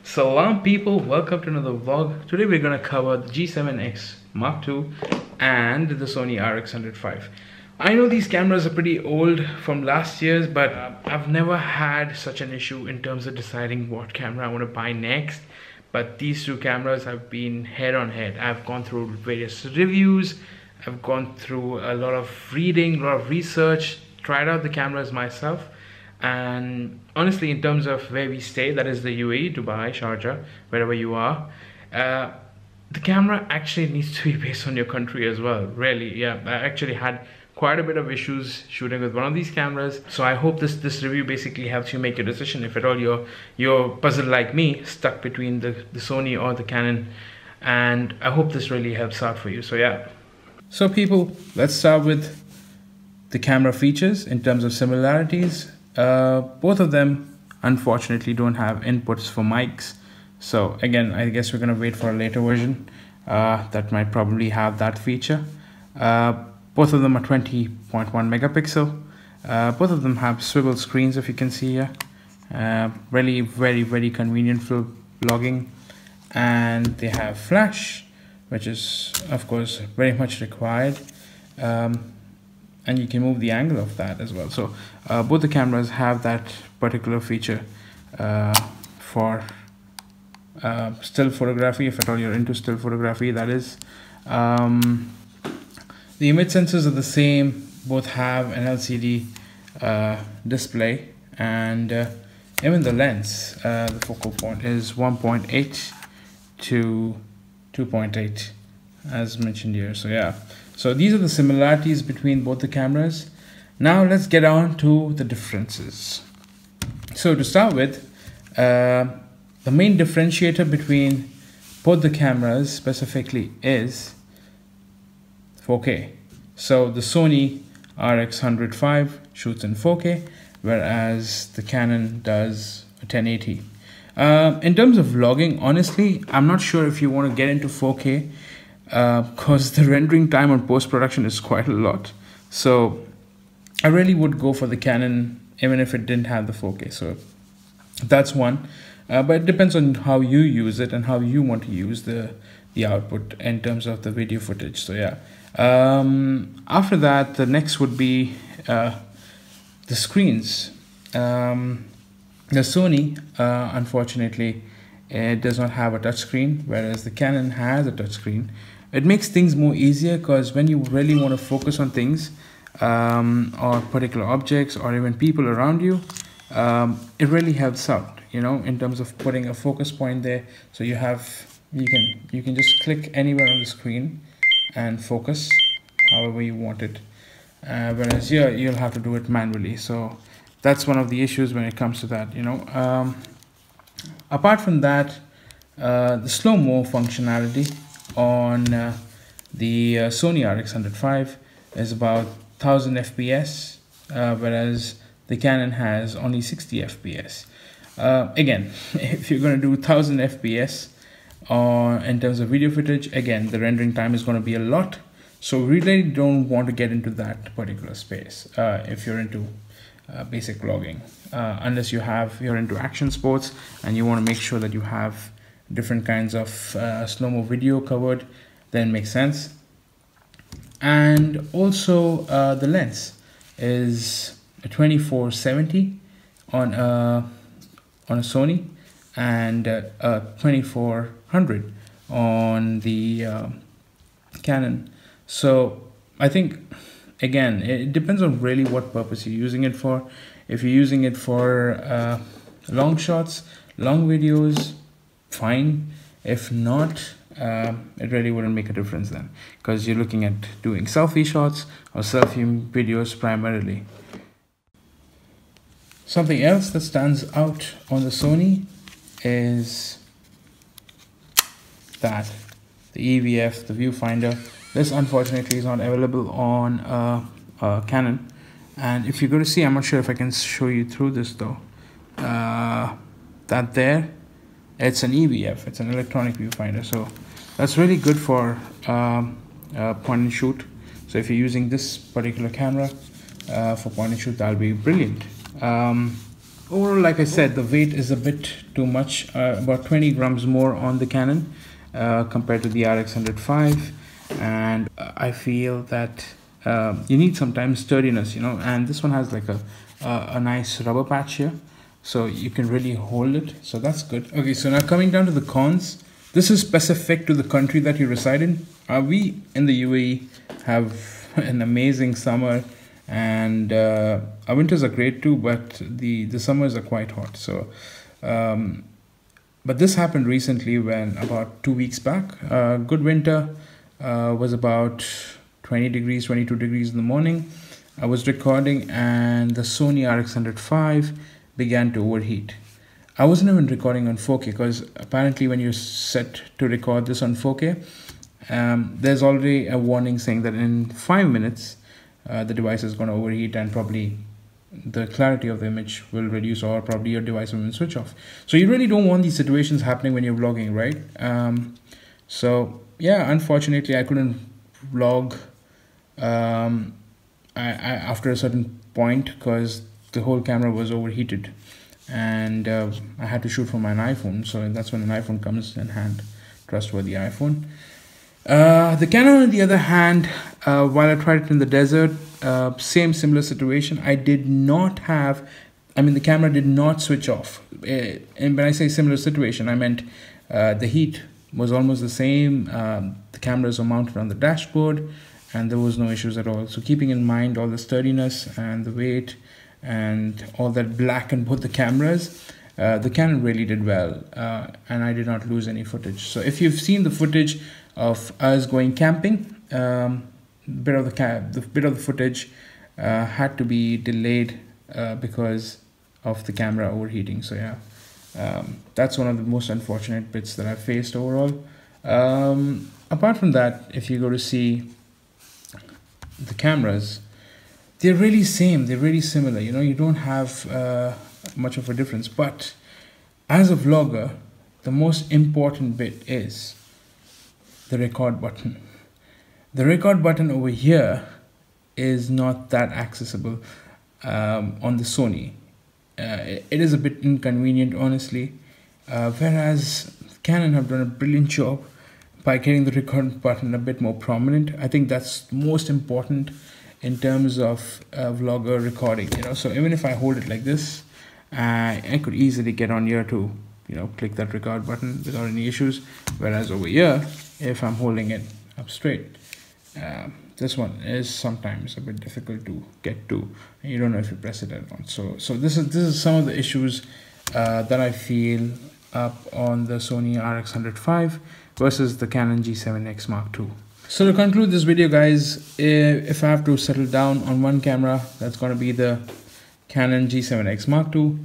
Salam people, welcome to another vlog. Today we're going to cover the G7X Mark II and the Sony RX100 V. I know these cameras are pretty old from last year's, but I've never had such an issue in terms of deciding what camera I want to buy next. But these two cameras have been head on head. I've gone through various reviews, I've gone through a lot of reading, a lot of research, tried out the cameras myself. And honestly, in terms of where we stay, that is the UAE, Dubai, Sharjah, wherever you are, the camera actually needs to be based on your country as well. Really, yeah, I actually had quite a bit of issues shooting with one of these cameras, so I hope this review basically helps you make your decision. If at all you're puzzled like me, stuck between the Sony or the Canon, and I hope this really helps out for you. So yeah, so people, let's start with the camera features in terms of similarities. Both of them unfortunately don't have inputs for mics, so again, I guess we're gonna wait for a later version that might probably have that feature. Both of them are 20.1 megapixel. Both of them have swivel screens, if you can see here. Really very convenient for vlogging, and they have flash, which is of course very much required. And you can move the angle of that as well. So both the cameras have that particular feature for still photography, if at all you're into still photography, that is. The image sensors are the same, both have an LCD display, and even the lens, the focal point is 1.8 to 2.8 as mentioned here. So yeah, so these are the similarities between both the cameras. Now let's get on to the differences. So to start with, the main differentiator between both the cameras specifically is 4K. So the Sony RX100 V shoots in 4K, whereas the Canon does 1080. In terms of vlogging, honestly, I'm not sure if you want to get into 4K, because the rendering time on post-production is quite a lot. So I really would go for the Canon even if it didn't have the 4K. So that's one, but it depends on how you use it and how you want to use the output in terms of the video footage. So yeah, after that, the next would be the screens. The Sony unfortunately it does not have a touchscreen, whereas the Canon has a touchscreen. It makes things more easier, because when you really want to focus on things or particular objects or even people around you, it really helps out, you know, in terms of putting a focus point there. So you can just click anywhere on the screen and focus however you want it, whereas here you'll have to do it manually. So that's one of the issues when it comes to that, you know. Apart from that, the slow-mo functionality on the Sony RX100 V is about 1000 FPS, whereas the Canon has only 60 FPS. Again, if you're going to do 1000 FPS in terms of video footage, again, the rendering time is going to be a lot. So we really don't want to get into that particular space if you're into basic vlogging, unless you're into action sports and you want to make sure that you have different kinds of slow-mo video covered, then it makes sense. And also the lens is a 2470 on a Sony, and a 2400 on the Canon. So I think, again, it depends on really what purpose you're using it for. If you're using it for long shots, long videos, fine. If not, it really wouldn't make a difference then, because you're looking at doing selfie shots or selfie videos primarily. Something else that stands out on the Sony is that the EVF, the viewfinder. This unfortunately is not available on Canon, and if you go to see, I'm not sure if I can show you through this though, that there, it's an EVF, it's an electronic viewfinder, so that's really good for point and shoot. So if you're using this particular camera for point and shoot, that'll be brilliant. Overall, like I said, the weight is a bit too much, about 20 grams more on the Canon compared to the RX100 V, and I feel that you need sometimes sturdiness, you know, and this one has like a nice rubber patch here, so you can really hold it, so that's good. Okay, so now coming down to the cons, this is specific to the country that you reside in. We in the UAE have an amazing summer, and our winters are great too, but the summers are quite hot. So but this happened recently, when about 2 weeks back, good winter, was about 20 degrees, 22 degrees in the morning. I was recording and the Sony RX100 V began to overheat. I wasn't even recording on 4K, because apparently when you're set to record this on 4K, there's already a warning saying that in 5 minutes the device is going to overheat, and probably the clarity of the image will reduce, or probably your device will switch off. So you really don't want these situations happening when you're vlogging, right? So yeah, unfortunately I couldn't vlog after a certain point, because the whole camera was overheated, and I had to shoot from an iPhone. So that's when an iPhone comes in hand, trustworthy iPhone. The Canon, on the other hand, while I tried it in the desert, similar situation. I did not have, the camera did not switch off. And when I say similar situation, I meant the heat was almost the same. The cameras were mounted on the dashboard, and there was no issues at all. So keeping in mind all the sturdiness and the weight and all that black in both the cameras, the Canon really did well, and I did not lose any footage. So if you've seen the footage of us going camping, bit of the footage had to be delayed because of the camera overheating. So yeah, that's one of the most unfortunate bits that I faced overall. Apart from that, if you go to see the cameras, they're really same, they're really similar, you know, you don't have much of a difference. But as a vlogger, the most important bit is the record button. The record button over here is not that accessible on the Sony. It is a bit inconvenient, honestly, whereas Canon have done a brilliant job by getting the record button a bit more prominent. I think that's most important in terms of vlogger recording, you know. So even if I hold it like this, I could easily get on here to, you know, click that record button without any issues. Whereas over here, if I'm holding it up straight, this one is sometimes a bit difficult to get to, and you don't know if you press it or not. So this is some of the issues that I feel up on the Sony RX100 V versus the Canon G7X Mark II. So to conclude this video, guys, if I have to settle down on one camera, that's going to be the Canon G7X Mark II,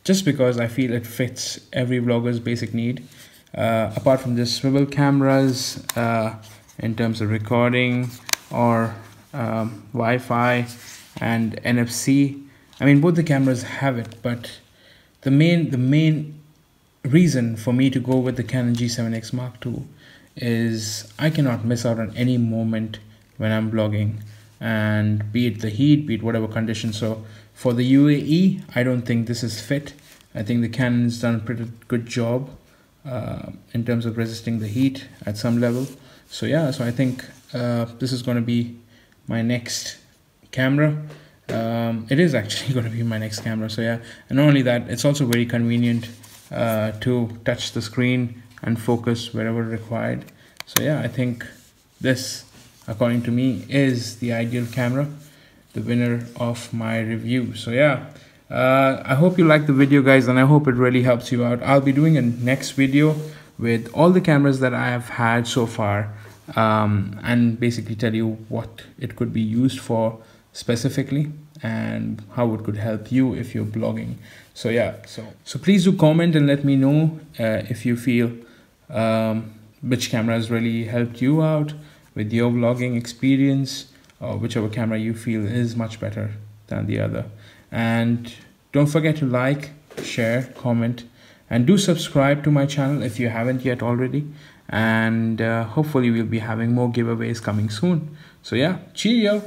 just because I feel it fits every vlogger's basic need. Apart from this, swivel cameras in terms of recording, or Wi-Fi and NFC. I mean, both the cameras have it, but the main reason for me to go with the Canon G7X Mark II is I cannot miss out on any moment when I'm vlogging, and be it the heat, be it whatever condition. So for the UAE, I don't think this is fit. I think the Canon's done a pretty good job in terms of resisting the heat at some level. So yeah, so I think this is going to be my next camera. It is actually going to be my next camera. So yeah, and not only that, it's also very convenient to touch the screen and focus wherever required. So yeah, I think this, according to me, is the ideal camera, the winner of my review. So yeah, I hope you liked the video, guys, and I hope it really helps you out. I'll be doing a next video with all the cameras that I have had so far, and basically tell you what it could be used for specifically, and how it could help you if you're blogging. So yeah, so please do comment and let me know if you feel which camera has really helped you out with your vlogging experience, or whichever camera you feel is much better than the other. And don't forget to like, share, comment, and do subscribe to my channel if you haven't yet already. and hopefully we'll be having more giveaways coming soon. So yeah, cheerio.